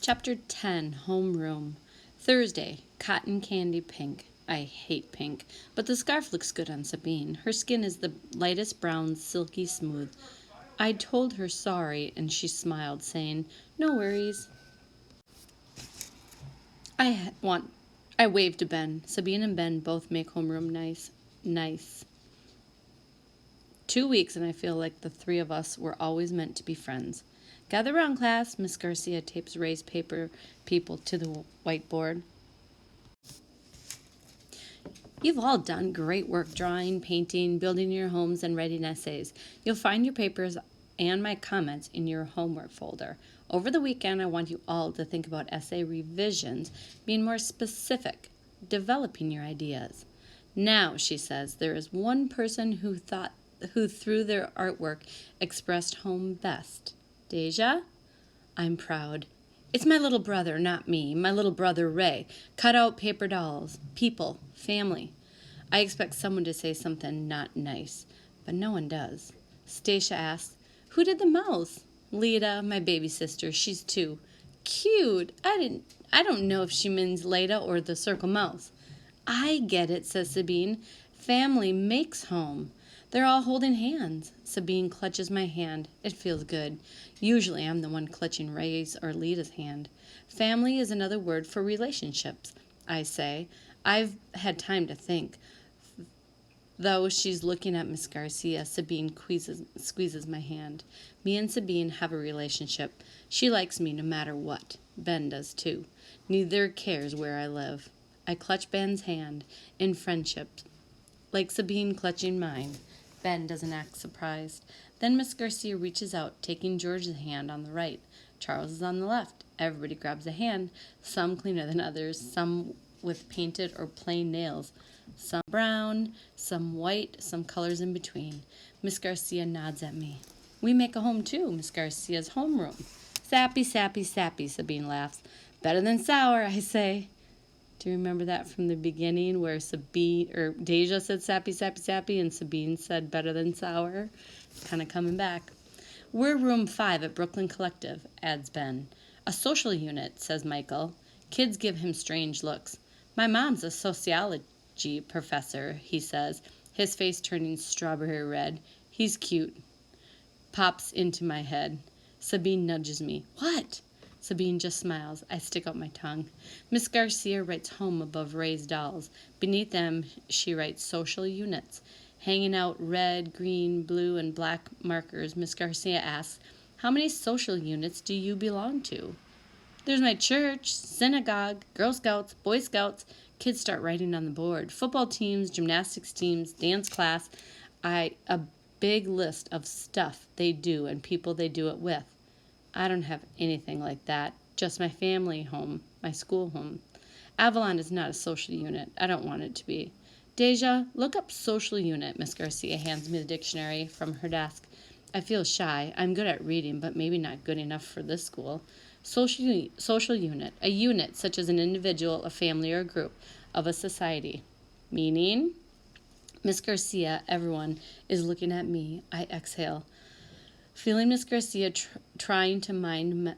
Chapter 10, Homeroom. Thursday, cotton candy pink. I hate pink, but the scarf looks good on Sabine. Her skin is the lightest brown, silky smooth. I told her sorry, and she smiled, saying, "No worries." I waved to Ben. Sabine and Ben both make homeroom nice. 2 weeks, and I feel like the three of us were always meant to be friends. Gather round, class. Miss Garcia tapes raised paper people to the whiteboard. You've all done great work drawing, painting, building your homes, and writing essays. You'll find your papers and my comments in your homework folder. Over the weekend, I want you all to think about essay revisions, being more specific, developing your ideas. Now, she says, there is one person who through their artwork expressed home best. Deja? I'm proud. It's my little brother, not me. My little brother, Ray. Cut out paper dolls, people, family. I expect someone to say something not nice, but no one does. Stacia asks, "Who did the mouse?" Lita, my baby sister. She's 2. Cute. I don't know if she means Leda or the circle mouse. I get it, says Sabine. Family makes home. They're all holding hands. Sabine clutches my hand. It feels good. Usually I'm the one clutching Ray's or Lita's hand. Family is another word for relationships, I say. I've had time to think. Though she's looking at Miss Garcia, Sabine squeezes my hand. Me and Sabine have a relationship. She likes me no matter what. Ben does too. Neither cares where I live. I clutch Ben's hand in friendship, like Sabine clutching mine. Ben doesn't act surprised. Then Miss Garcia reaches out, taking George's hand on the right. Charles is on the left. Everybody grabs a hand, some cleaner than others, some with painted or plain nails, some brown, some white, some colors in between. Miss Garcia nods at me. We make a home too, Miss Garcia's homeroom. Sappy, sappy, sappy, Sabine laughs. Better than sour, I say. Do you remember that from the beginning where Deja said sappy, sappy, sappy, and Sabine said better than sour? Kind of coming back. We're room 5 at Brooklyn Collective, adds Ben. A social unit, says Michael. Kids give him strange looks. My mom's a sociology professor, he says, his face turning strawberry red. He's cute. Pops into my head. Sabine nudges me. What? Sabine just smiles. I stick out my tongue. Miss Garcia writes home above Ray's dolls. Beneath them, she writes social units. Hanging out red, green, blue, and black markers, Miss Garcia asks, "How many social units do you belong to?" There's my church, synagogue, Girl Scouts, Boy Scouts. Kids start writing on the board. Football teams, gymnastics teams, dance class. A big list of stuff they do and people they do it with. I don't have anything like that. Just my family home, my school home. Avalon is not a social unit. I don't want it to be. Deja, look up social unit. Miss Garcia hands me the dictionary from her desk. I feel shy. I'm good at reading, but maybe not good enough for this school. Social unit. A unit such as an individual, a family, or a group of a society. Meaning? Miss Garcia, everyone is looking at me. I exhale. Feeling Miss Garcia trying to mind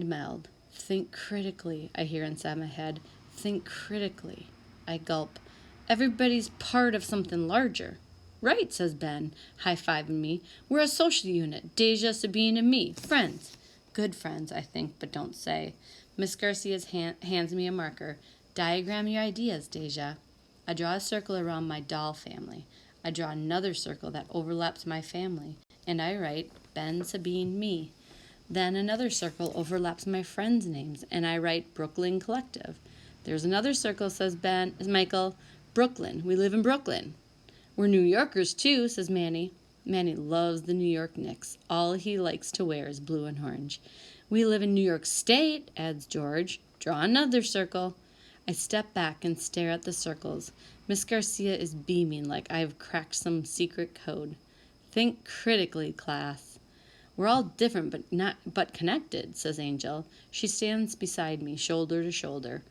meld. Think critically, I hear inside my head. Think critically. I gulp. Everybody's part of something larger. Right, says Ben, high-fiving me. We're a social unit. Deja, Sabine, and me. Friends. Good friends, I think, but don't say. Miss Garcia hands me a marker. Diagram your ideas, Deja. I draw a circle around my doll family. I draw another circle that overlaps my family. And I write Ben, Sabine, me. Then another circle overlaps my friends' names, and I write Brooklyn Collective. There's another circle, says Michael. Brooklyn. We live in Brooklyn. We're New Yorkers, too, says Manny. Manny loves the New York Knicks. All he likes to wear is blue and orange. We live in New York State, adds George. Draw another circle. I step back and stare at the circles. Miss Garcia is beaming like I have cracked some secret code. Think critically, class. We're all different but connected, says Angel. She stands beside me, shoulder to shoulder.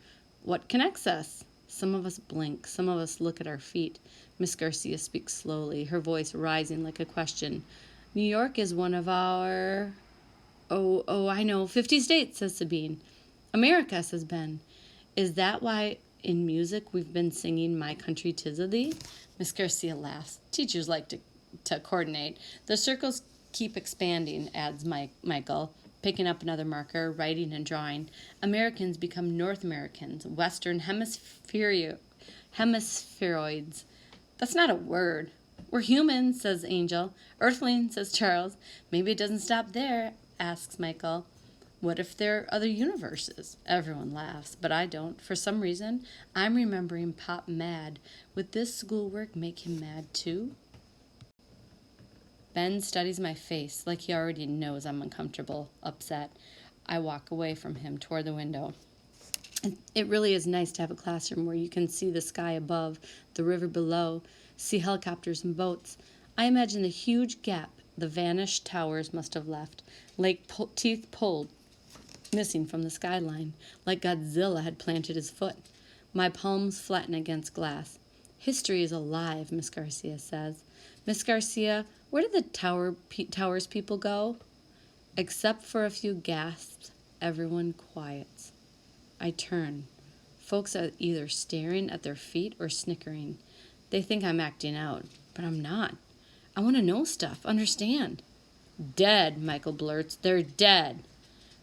What connects us? Some of us blink. Some of us look at our feet. Miss Garcia speaks slowly, her voice rising like a question. New York is one of our... Oh, I know, 50 states, says Sabine. America, says Ben. Is that why in music we've been singing My Country 'Tis of Thee? Miss Garcia laughs. Teachers like to coordinate. The circles keep expanding, adds Michael, picking up another marker, writing and drawing. Americans become North Americans, Western hemispheroids. That's not a word. We're humans, says Angel. Earthlings, says Charles. Maybe it doesn't stop there, asks Michael. What if there are other universes? Everyone laughs, but I don't. For some reason, I'm remembering Pop mad. Would this schoolwork make him mad too? Ben studies my face like he already knows I'm uncomfortable, upset. I walk away from him toward the window. It really is nice to have a classroom where you can see the sky above, the river below, see helicopters and boats. I imagine the huge gap the vanished towers must have left, like teeth pulled, missing from the skyline, like Godzilla had planted his foot. My palms flatten against glass. History is alive, Miss Garcia says. Miss Garcia, where did the towers people go? Except for a few gasps, everyone quiets. I turn. Folks are either staring at their feet or snickering. They think I'm acting out, but I'm not. I want to know stuff, understand. Dead, Michael blurts. They're dead.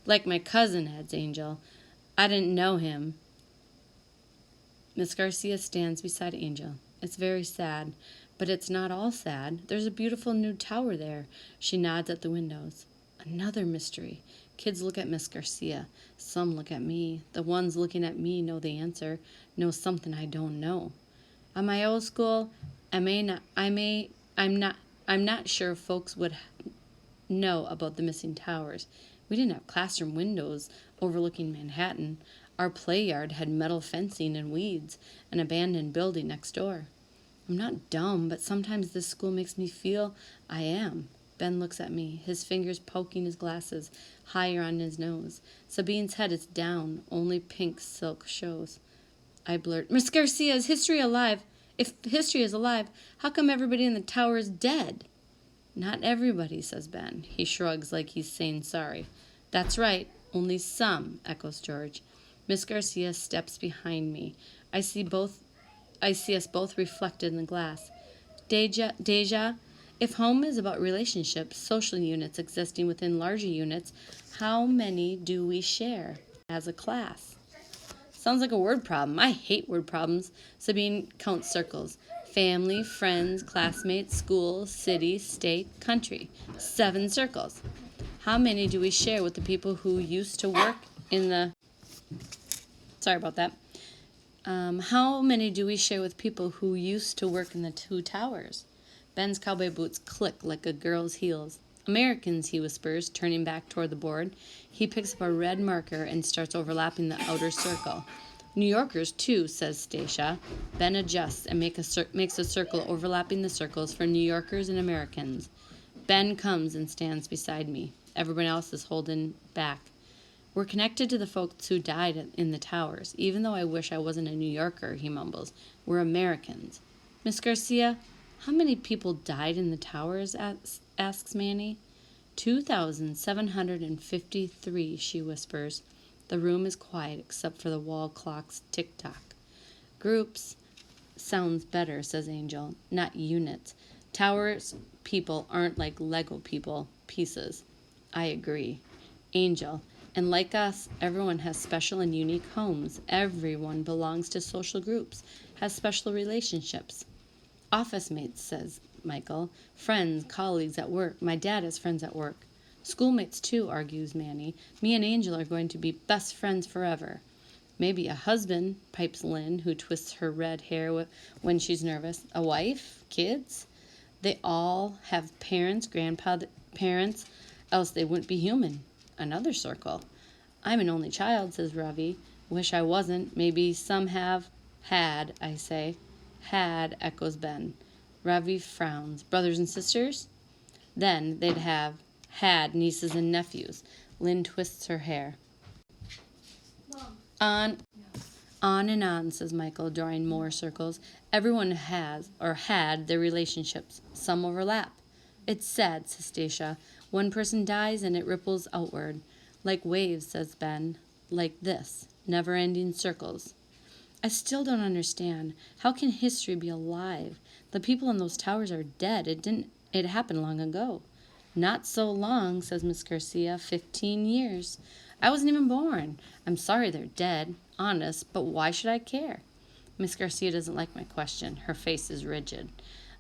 Like my cousin, adds Angel. I didn't know him. Miss Garcia stands beside Angel. It's very sad, but it's not all sad. There's a beautiful new tower there. She nods at the windows. Another mystery. Kids look at Miss Garcia. Some look at me. The ones looking at me know the answer, know something I don't know. At my old school, I'm not sure folks would know about the missing towers. We didn't have classroom windows overlooking Manhattan. Our play yard had metal fencing and weeds, an abandoned building next door. I'm not dumb, but sometimes this school makes me feel I am. Ben looks at me, his fingers poking his glasses higher on his nose. Sabine's head is down, only pink silk shows. I blurt, Miss Garcia, is history alive? If history is alive, how come everybody in the tower is dead? Not everybody, says Ben. He shrugs like he's saying sorry. That's right, only some, echoes George. Miss Garcia steps behind me. I see us both reflected in the glass. Deja, if home is about relationships, social units existing within larger units, how many do we share as a class? Sounds like a word problem. I hate word problems. Sabine counts circles. Family, friends, classmates, school, city, state, country. 7 circles. How many do we share with the people who used to work in the... Sorry about that. How many do we share with people who used to work in the 2 towers? Ben's cowboy boots click like a girl's heels. Americans, he whispers, turning back toward the board. He picks up a red marker and starts overlapping the outer circle. New Yorkers, too, says Stacia. Ben adjusts and makes a circle overlapping the circles for New Yorkers and Americans. Ben comes and stands beside me. Everyone else is holding back. We're connected to the folks who died in the towers. Even though I wish I wasn't a New Yorker, he mumbles. We're Americans. Miss Garcia, how many people died in the towers? Asks Manny. 2,753, she whispers. The room is quiet except for the wall clock's tick-tock. Groups sounds better, says Angel, not units. Towers people aren't like Lego people, pieces. I agree. Angel, and like us, everyone has special and unique homes. Everyone belongs to social groups, has special relationships. Office mates, says Michael. Friends, colleagues at work. My dad has friends at work. Schoolmates, too, argues Manny. Me and Angel are going to be best friends forever. Maybe a husband, pipes Lynn, who twists her red hair when she's nervous. A wife? Kids? They all have parents, grandparents, else they wouldn't be human. Another circle. I'm an only child, says Ravi. Wish I wasn't. Maybe some have. Had, I say. Had, echoes Ben. Ravi frowns. Brothers and sisters? Then they'd have had nieces and nephews. Lynn twists her hair. On and on, says Michael, drawing more circles. Everyone has, or had, their relationships. Some overlap. It's sad, says Stacia. One person dies and it ripples outward. Like waves, says Ben. like this, never-ending circles. I still don't understand. How can history be alive? The people in those towers are dead. It happened long ago. Not so long, says Miss Garcia. 15 years. I wasn't even born. I'm sorry they're dead. Honest, but why should I care? Miss Garcia doesn't like my question. Her face is rigid.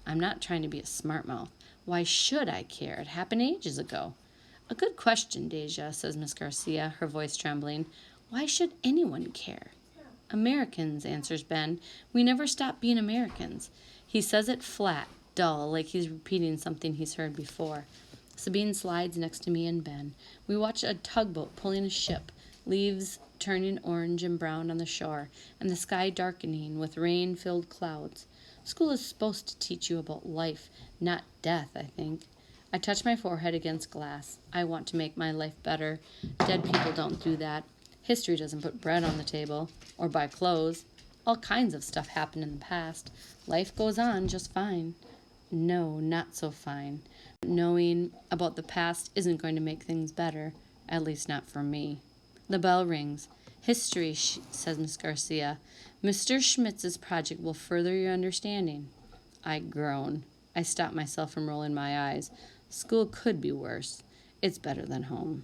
I'm not trying to be a smart mouth. Why should I care? It happened ages ago. A good question, Deja, says Miss Garcia, her voice trembling. Why should anyone care? Americans, answers Ben. We never stop being Americans. He says it flat, dull, like he's repeating something he's heard before. Sabine slides next to me and Ben. We watch a tugboat pulling a ship, leaves turning orange and brown on the shore, and the sky darkening with rain-filled clouds. School is supposed to teach you about life, not death, I think. I touch my forehead against glass. I want to make my life better. Dead people don't do that. History doesn't put bread on the table or buy clothes. All kinds of stuff happened in the past. Life goes on just fine. No, not so fine. Knowing about the past isn't going to make things better, at least not for me. The bell rings. History, says Miss Garcia. Mr. Schmitz's project will further your understanding. I groan. I stop myself from rolling my eyes. School could be worse. It's better than home.